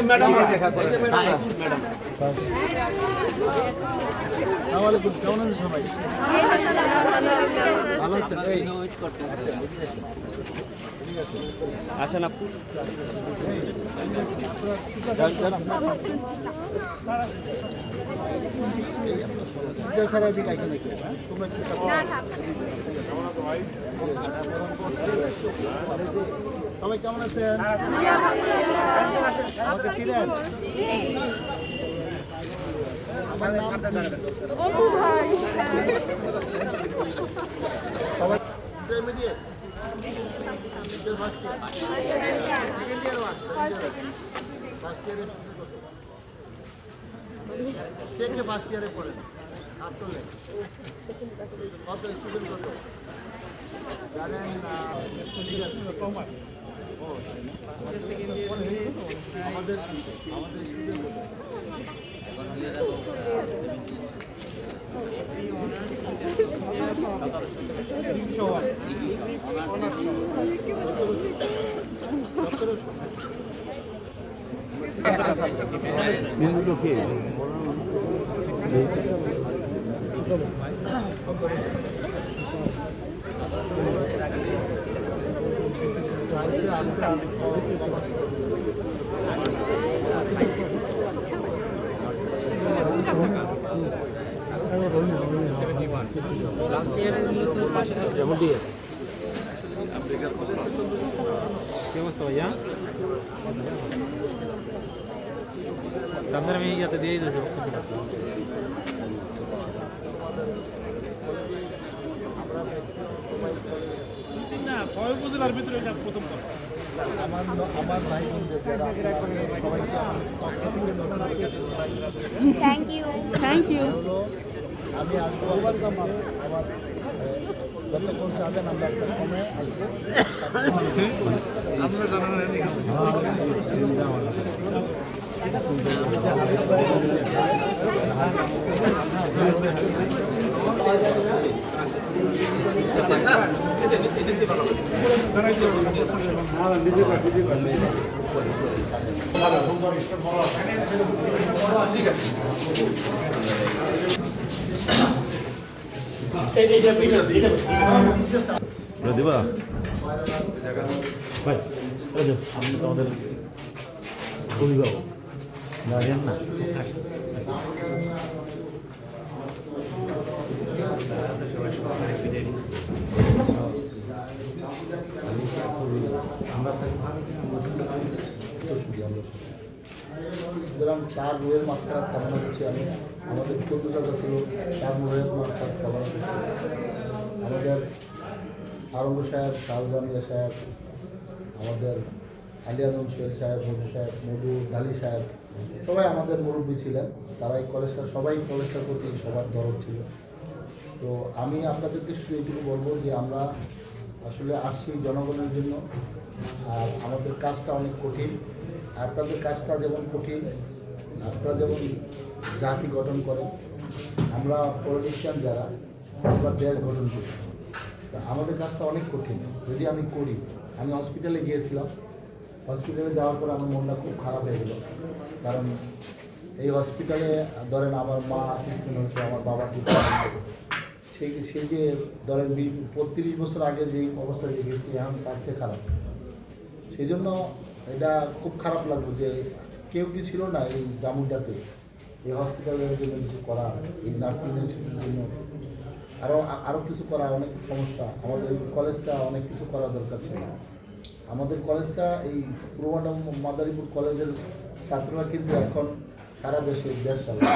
Madam আসসালামাইকুম, কেমন আছেন সবাই? ভালো আছেন? আসেন আপু। সারা দিক আইসে নাকি তোমরা সবাই কেমন আছেন? আমাকে চিনেন? সবাই ইন্টারমিডিয়েট ফার্স্ট ইয়ারে ফার্স্ট ইয়ারে পড়েন হাত তোলে কত স্টুডেন্ট কত জানেন? আমাদের স্টুডেন্ট কত? যেমনটি আছে কি অবস্থা ভাইয়া? আপনার আমি ইয়াতে দিয়ে দিয়েছি না, ছয় উপজেলার ভিতরে এটা প্রথম কথা। আমার ভাই বোনদের থ্যাংক ইউ। আমি আসবো আমার যতক্ষণ যাবেন আমরা একটা সময় আসবো। আমরা জানালেন দিবা ভাই আপনি তো আমাদের অভিভাবক গার্ডিয়ান না? সুতরাং তার রোহের মাত্রা কামনা করছি আমি। আমাদের কলকাতা ছিল তার রোহের মাত্রা কামনা করছি। আমাদের আরম্ভ সাহেব, শাহজামিয়া সাহেব, আমাদের আলিয়াদম সোহেল সাহেব, মধু সাহেব, মধু ডালি সাহেব সবাই আমাদের মুরব্বী ছিলেন। তারা এই কলেজটা সবাই কলেজটার প্রতি সবার দরদ ছিল। তো আমি আপনাদেরকে শুধু এইটুকু বলবো যে আমরা আসলে আসছি জনগণের জন্য, আর আমাদের কাজটা অনেক কঠিন। আপনাদের কাজটা যেমন কঠিন, আপনারা যেমন জাতি গঠন করেন, আমরা পলিটিশিয়ান যারা আমরা দেশ গঠন করি। আমাদের কাজটা অনেক কঠিন যদি আমি করি। আমি হসপিটালে গিয়েছিলাম, হসপিটালে যাওয়ার পর আমার মনটা খুব খারাপ হয়ে গেল। কারণ এই হসপিটালে ধরেন আমার মা ট্রিটমেন্ট হচ্ছে, আমার বাবা ট্রিটমেন্ট হচ্ছে। সেই যে ধরেন ৩৫ বছর আগে যেই অবস্থা দেখেছি এখন তার চেয়ে খারাপ। সেই জন্য এটা খুব খারাপ লাগলো যে কেউ কি ছিল না এই জামুনটাতে এই হসপিটালের জন্য কিছু করা, এই নার্সিং ইনস্টিটিউটের জন্য আরও কিছু করা। অনেক সমস্যা, আমাদের এই কলেজটা অনেক কিছু করা দরকার ছিল। আমাদের কলেজটা এই পুরোমাটা মাদারীপুর কলেজের ছাত্ররা কিন্তু এখন সারা দেশে দেশ চালায়।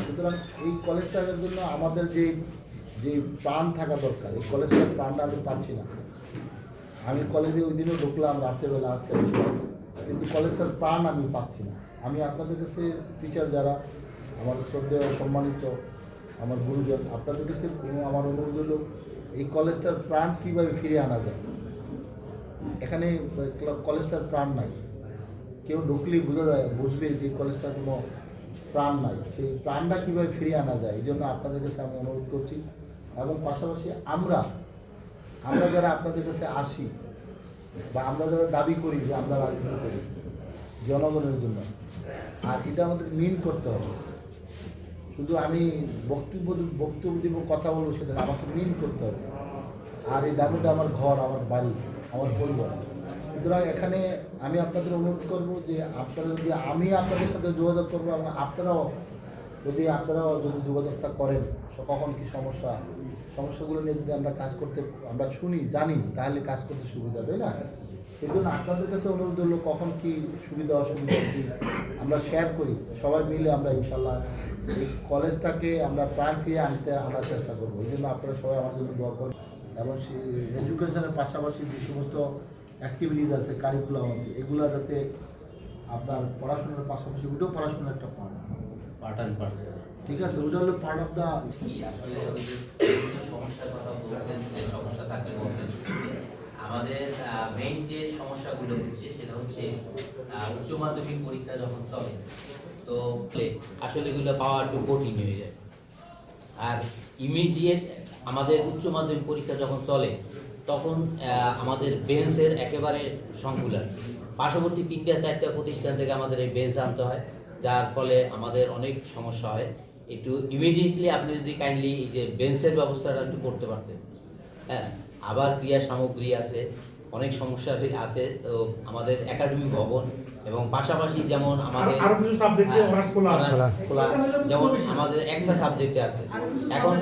সুতরাং এই কলেজটার জন্য আমাদের যে প্রাণ থাকা দরকার, এই কলেজটার প্রাণটা আমি পাচ্ছি না। আমি কলেজে ওই দিনও ঢুকলাম রাত্রেবেলা আসতে, কিন্তু কলেজটার প্রাণ আমি পাচ্ছি না। আমি আপনাদের কাছে টিচার যারা আমার শ্রদ্ধেয় সম্মানিত আমার গুরুজন, আপনাদের কাছে আমার অনুরোধ হলো এই কলেজটার প্রাণ কীভাবে ফিরে আনা যায়। এখানে কলেজটার প্রাণ নাই। কেউ ঢুকলেই বুঝবে যে কলেজটার কোনো প্রাণ নাই। সেই প্রাণটা কীভাবে ফিরিয়ে আনা যায়, এই জন্য আপনাদের কাছে আমি অনুরোধ করছি। এবং পাশাপাশি আমরা যারা আপনাদের কাছে আসি বা আমরা যারা দাবি করি যে আমরা রাজনীতি করি জনগণের জন্য, আর এটা আমাদের মিন করতে হবে। শুধু আমি বক্তব্য দিব, কথা বলবো, সেটা আমাকে মিন করতে হবে। আর এই ডাবুটা আমার ঘর, আমার বাড়ি, আমার পরিবার। সুতরাং এখানে আমি আপনাদের অনুরোধ করব যে আপনারা যদি, আমি আপনাদের সাথে যোগাযোগ করবো এবং আপনারাও যদি যোগাযোগটা করেন, কখন কী সমস্যাগুলো নিয়ে যদি আমরা কাজ করতে, আমরা জানি, তাহলে কাজ করতে সুবিধা, তাই না? এই জন্য আপনাদের কাছে অনুরোধ হলো কখন কী সুবিধা অসুবিধা কী আমরা শেয়ার করি, সবাই মিলে আমরা ইনশাল্লাহ এই কলেজটাকে আমরা প্রাণ ফিরিয়ে আনার চেষ্টা করবো। এই জন্য আপনারা সবাই আমার জন্য দোয়া করবেন। এবং সেই এডুকেশনের পাশাপাশি যে সমস্ত অ্যাক্টিভিটিস আছে, কারিকুলাম আছে, এগুলো যাতে আপনার পড়াশোনার পাশাপাশি, ওটাও পড়াশোনার একটা পার্ট অ্যান্ড পার্সেল, ঠিক আছে? ওটা হলো পার্ট অফ দ্য। কি আসলে সমস্যার কথা বলছেন, যে সমস্যা থাকলে বলবেন। আমাদের মেইন যে সমস্যাগুলো হচ্ছে সেটা হচ্ছে উচ্চ মাধ্যমিক পরীক্ষা যখন চলে, তো আসলে এগুলো পাওয়া একটু কঠিন হয়ে যায়। আর ইমিডিয়েট আমাদের উচ্চ মাধ্যমিক পরীক্ষা যখন চলে, তখন আমাদের বেঞ্চের একেবারে সংকুলান, পার্শ্ববর্তী 3-4টা প্রতিষ্ঠান থেকে আমাদের এই বেঞ্চ আনতে হয়, যার ফলে আমাদের অনেক সমস্যা হয়। একটু ইমিডিয়েটলি আপনি যদি কাইন্ডলি এই যে বেঞ্চের ব্যবস্থাটা একটু করতে পারতেন। হ্যাঁ, আবার ক্রিয়া সামগ্রী আছে, অনেক সমস্যা আছে। তো আমাদের একাডেমিক ভবন এবং পাশাপাশি যেমন আমাদের আরো কিছু সাবজেক্টে অনার্স খোলা, যেমন আমাদের একটা সাবজেক্টে আছে, এখন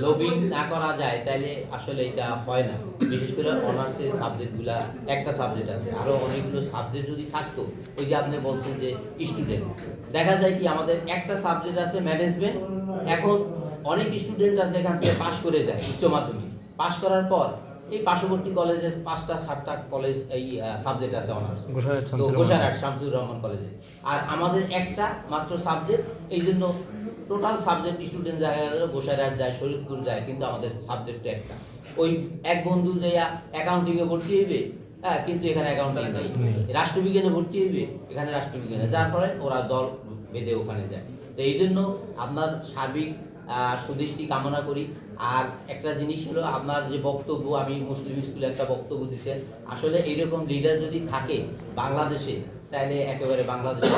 লবিং না করা যায় তাইলে আসলে এটা হয় না। বিশেষ করে অনার্সের সাবজেক্টগুলা, একটা সাবজেক্ট আছে, আরো অনেকগুলো সাবজেক্ট যদি থাকতো, ওই যে আপনি বলছেন যে স্টুডেন্ট, দেখা যায় কি আমাদের একটা সাবজেক্ট আছে ম্যানেজমেন্ট, এখন অনেক স্টুডেন্ট আছে এখান থেকে পাশ করে যায় উচ্চ মাধ্যমিক, পাশ করার পর এই পার্শ্ববর্তী কলেজে 5টা-7টা কলেজ এই সাবজেক্ট আছে অনার্স, তো গোসারহাট শামসুর রহমান কলেজে, আর আমাদের একটা মাত্র সাবজেক্ট। এই জন্য টোটাল সাবজেক্ট স্টুডেন্ট যায় গোসারহাট যায়, শরীরপুর যায়, কিন্তু আমাদের সাবজেক্ট একটা। ওই এক বন্ধু যে অ্যাকাউন্টিংয়ে ভর্তি হইবে, হ্যাঁ, কিন্তু এখানে অ্যাকাউন্টিং নেই। রাষ্ট্রবিজ্ঞানে ভর্তি হইবে, এখানে রাষ্ট্রবিজ্ঞানে, যার ফলে ওরা দল বেঁধে ওখানে যায়। তো এই জন্য আপনার সার্বিক সুদৃষ্টি কামনা করি। আর একটা জিনিস হলো, আপনার যে বক্তব্য, আমি মুসলিম স্কুলে একটা বক্তব্য দিচ্ছেন, আসলে এইরকম লিডার যদি থাকে বাংলাদেশে, তাহলে একেবারে বাংলাদেশে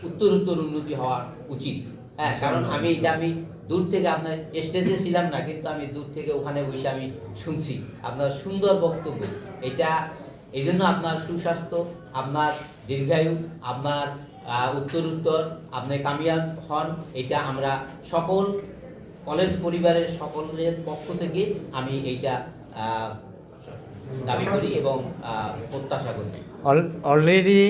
উত্তর উন্নতি হওয়া উচিত। হ্যাঁ, কারণ আমি দূর থেকে, আপনার স্টেজে ছিলাম না, কিন্তু আমি দূর থেকে ওখানে বসে আমি শুনছি আপনার সুন্দর বক্তব্য। এটা এই জন্য আপনার সুস্বাস্থ্য, আপনার দীর্ঘায়ু, আপনার উত্তর আপনি কামিয়াব হন, এটা আমরা সকল কলেজ পরিবারের সকলের পক্ষ থেকে আমি এইটা দাবি করি এবং প্রত্যাশা করি। অলরেডি